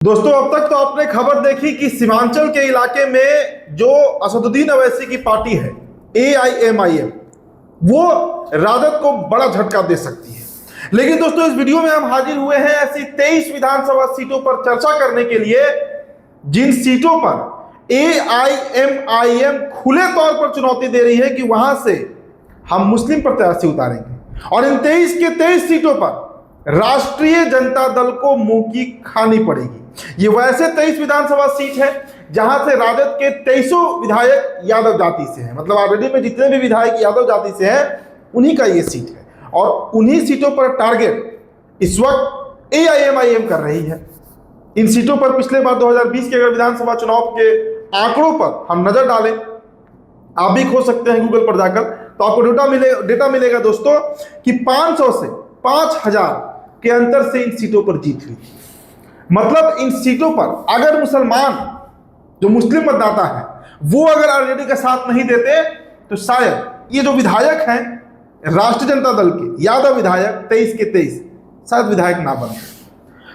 दोस्तों, अब तक तो आपने खबर देखी कि सीमांचल के इलाके में जो असदुद्दीन अवैसी की पार्टी है AIMIM, वो राजद को बड़ा झटका दे सकती है। लेकिन दोस्तों, इस वीडियो में हम हाजिर हुए हैं ऐसी 23 विधानसभा सीटों पर चर्चा करने के लिए, जिन सीटों पर AIMIM खुले तौर पर चुनौती दे रही है कि वहां से हम मुस्लिम प्रत्याशी उतारेंगे। और इन 23 के 23 सीटों पर राष्ट्रीय जनता दल को मुंह की खानी पड़ेगी। ये वैसे 23 विधानसभा सीट है जहां से राजद के 23 विधायक यादव जाति से हैं। मतलब ऑलरेडी में जितने भी विधायक यादव जाति से हैं, उन्हीं का ये सीट है। और उन्हीं सीटों पर टारगेट इस वक्त AIMIM कर रही है। इन सीटों पर पिछले बार 2020 के अगर विधानसभा चुनाव के आंकड़ों पर हम नजर डालें, आप भी खोज सकते हैं गूगल पर जाकर, तो आपको डेटा मिलेगा दोस्तों कि 500 से 5000 के अंतर से इन सीटों पर जीत हुई। मतलब इन सीटों पर अगर मुसलमान जो मुस्लिम मतदाता है वो अगर आरजेडी का साथ नहीं देते, तो शायद ये जो विधायक हैं राष्ट्रीय जनता दल के यादव विधायक 23 के 23 शायद विधायक ना बने।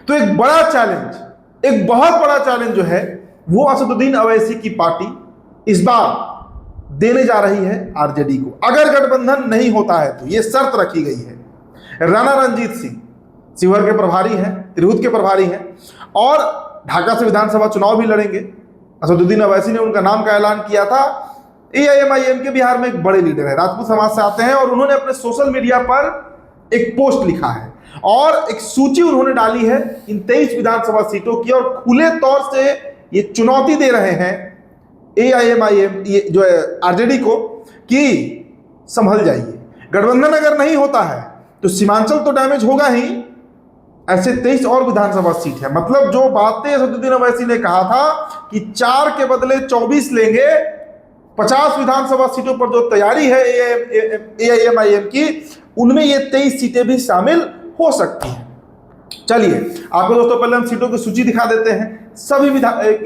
तो एक बड़ा चैलेंज, एक बहुत बड़ा चैलेंज जो है वो असदुद्दीन अवैसी की पार्टी इस बार देने जा रही है आरजेडी को। अगर गठबंधन नहीं होता है तो ये शर्त रखी गई है। राणा रणजीत सिंह शिवहर के प्रभारी हैं, तिरहुत के प्रभारी हैं और ढाका से विधानसभा चुनाव भी लड़ेंगे। असदुद्दीन अवैसी ने उनका नाम का ऐलान किया था। AIMIM के बिहार में एक बड़े लीडर है, राजपूत समाज से आते हैं, और उन्होंने अपने सोशल मीडिया पर एक पोस्ट लिखा है और एक सूची उन्होंने डाली है इन 23 विधानसभा सीटों की, और खुले तौर से ये चुनौती दे रहे हैं AIMIM ये जो है आरजेडी को कि संभल जाइए। गठबंधन अगर नहीं होता है तो सीमांचल तो डैमेज होगा ही, ऐसे 23 और विधानसभा सीट है। मतलब जो बातें असदुद्दीन अवैसी ने कहा था कि 4 के बदले 24 लेंगे, 50 विधानसभा सीटों पर जो तैयारी है AIMIM की, उनमें ये 23 सीटें भी शामिल हो सकती हैं। चलिए आपको दोस्तों पहले हम सीटों की सूची दिखा देते हैं। सभी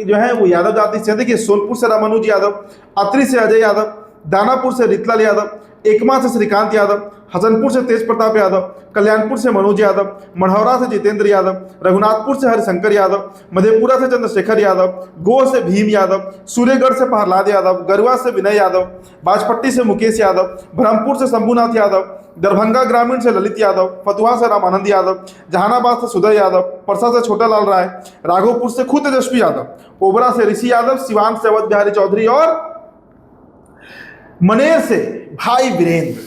जो है वो यादव जाति से। देखिए, सोनपुर से रामानुज यादव, अत्रि से अजय यादव, दानापुर से रितलाल यादव, एकमा से श्रीकांत यादव, हसनपुर से तेज प्रताप यादव, कल्याणपुर से मनोज यादव, मढ़ौरा से जितेंद्र यादव, रघुनाथपुर से हरिशंकर यादव, मधेपुरा से चंद्रशेखर यादव, गोह से भीम यादव, सूर्यगढ़ से प्रहलाद यादव, गरुआ से विनय यादव, बाजपट्टी से मुकेश यादव, ब्रह्मपुर से शंभुनाथ यादव, दरभंगा ग्रामीण से ललित यादव, फतुहा से रामानंद यादव, जहानाबाद से सुदय यादव, परसा से छोटा लाल राय, राघोपुर से खुद तेजस्वी यादव, ओबरा से ऋषि यादव, सिवान से अवध बिहारी चौधरी और मनेर से भाई वीरेंद्र।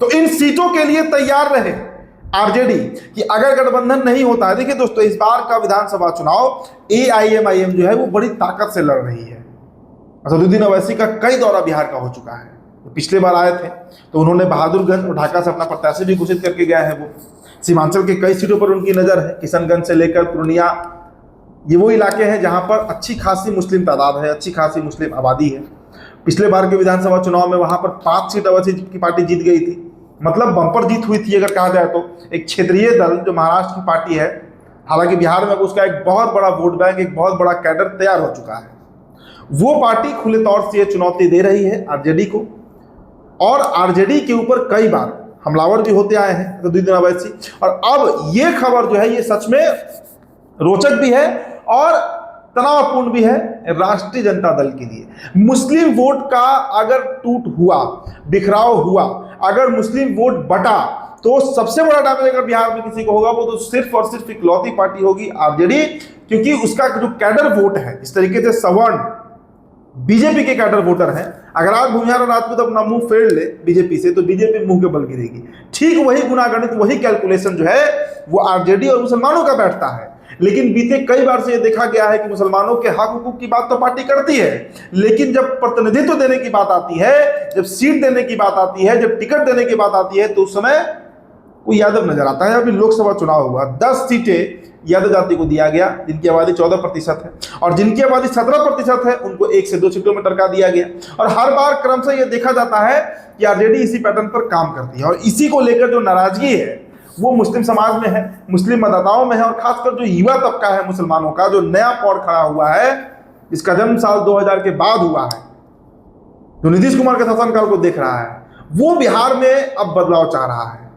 तो इन सीटों के लिए तैयार रहे आरजेडी कि अगर गठबंधन नहीं होता है। देखिए दोस्तों, इस बार का विधानसभा चुनाव AIMIM जो है वो बड़ी ताकत से लड़ रही है। असदुद्दीन अवैसी का कई दौरा बिहार का हो चुका है। पिछले बार आए थे तो उन्होंने बहादुरगंज और ढाका से अपना प्रत्याशी भी घोषित करके गए हैं। वो सीमांचल के कई सीटों पर उनकी नजर है। किशनगंज से लेकर पूर्णिया, ये वो इलाके हैं जहां पर अच्छी खासी मुस्लिम तादाद है, अच्छी खासी मुस्लिम आबादी है। पिछले बार के विधानसभा चुनाव में वहां पर 5 सीट अवैसी की पार्टी जीत गई थी। मतलब बम्पर जीत हुई थी अगर कहा जाए तो। एक क्षेत्रीय दल जो महाराष्ट्र की पार्टी है, हालांकि बिहार में उसका एक बहुत बड़ा वोट बैंक, एक बहुत बड़ा कैडर तैयार हो चुका है, वो पार्टी खुले तौर से ये चुनौती दे रही है आरजेडी को। और आरजेडी के ऊपर कई बार हमलावर भी होते आए हैं असदुद्दीन अवैसी। और अब ये खबर जो है ये सच में रोचक भी है और तनावपूर्ण भी है राष्ट्रीय जनता दल के लिए। मुस्लिम वोट का अगर टूट हुआ, बिखराव हुआ, अगर मुस्लिम वोट बटा, तो सबसे बड़ा डैमेज अगर बिहार में किसी को होगा वो तो सिर्फ और सिर्फ इकलौती पार्टी होगी आरजेडी। क्योंकि उसका जो कैडर वोट है, इस तरीके से सवर्ण बीजेपी के कैडर वोटर हैं, अगर आज भूमिहार और राजपूत अपना मुंह फेर ले बीजेपी से, तो बीजेपी मुंह के बल गिरेगी। ठीक वही गुणागणित, वही कैलकुलेशन जो है वो आरजेडी और मुसलमानों का बैठता है। लेकिन बीते कई बार से ये देखा गया है कि मुसलमानों के हक हुकूक की बात तो पार्टी करती है, लेकिन जब प्रतिनिधित्व देने की बात आती है, जब सीट देने की बात आती है, जब टिकट देने की बात आती है, तो उस समय वो यादव नजर आता है। अभी लोकसभा चुनाव हुआ, 10 सीटें यादव जाति को दिया गया, जिनकी आबादी 14% है, और जिनकी आबादी 17% है उनको 1 से 2 सीटों में टरका दिया गया। और हर बार क्रमशः यह देखा जाता है कि आरजेडी इसी पैटर्न पर काम करती है। और इसी को लेकर जो नाराजगी है वो मुस्लिम समाज में है, मुस्लिम मतदाताओं में है, और खासकर जो युवा तबका है मुसलमानों का, जो नया पौड़ खड़ा हुआ है, जिसका जन्म साल 2000 के बाद हुआ है, जो नीतीश कुमार के शासनकाल को देख रहा है, वो बिहार में अब बदलाव चाह रहा है।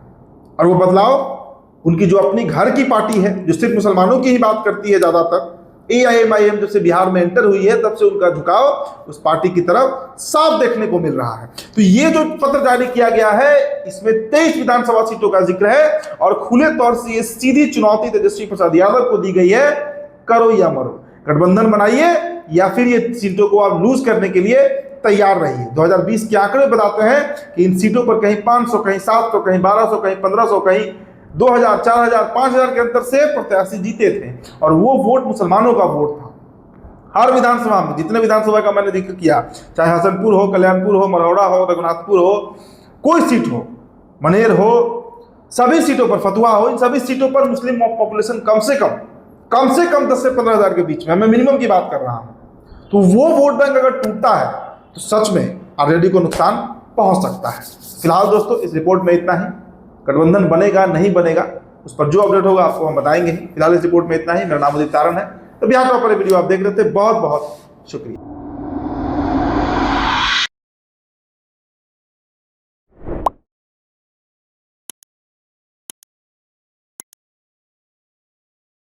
और वो बदलाव उनकी जो अपनी घर की पार्टी है, जो सिर्फ मुसलमानों की ही बात करती है ज़्यादातर, AIMIM जब से बिहार में एंटर हुई है तब से उनका झुकाव उस पार्टी की तरफ साफ देखने को मिल रहा है। तो ये जो पत्र जारी किया गया है, इसमें 23 विधानसभा सीटों का जिक्र है और खुले तौर से ये सीधी चुनौती तेजस्वी प्रसाद यादव को दी गई है, करो या मरो, गठबंधन बनाइए या फिर ये सीटों को आप लूज करने के लिए तैयार रहिए। 2020 के आंकड़े बताते हैं कि इन सीटों पर कहीं 500, कहीं 700, कहीं 1200, कहीं 1500, कहीं 2000, 4000, 5000 के अंतर से प्रत्याशी जीते थे और वो वोट मुसलमानों का वोट था। हर विधानसभा में, जितने विधानसभा का मैंने जिक्र किया, चाहे हसनपुर हो, कल्याणपुर हो, मरौड़ा हो, रघुनाथपुर हो, कोई सीट हो, मनेर हो, सभी सीटों पर, फतुहा हो, इन सभी सीटों पर मुस्लिम पॉपुलेशन कम से कम 10 से 15 हजार के बीच में, मैं मिनिमम की बात कर रहा हूं। तो वो वोट बैंक अगर टूटता है तो सच में आरजेडी को नुकसान पहुंच सकता है। फिलहाल दोस्तों इस रिपोर्ट में इतना ही। गठबंधन बनेगा नहीं बनेगा उस पर जो अपडेट होगा आपको हम बताएंगे ही। फिलहाल इस रिपोर्ट में इतना ही। मेरा नाम उदित तारण है। तो बिहार टॉपर वीडियो आप देख रहे थे, बहुत बहुत शुक्रिया।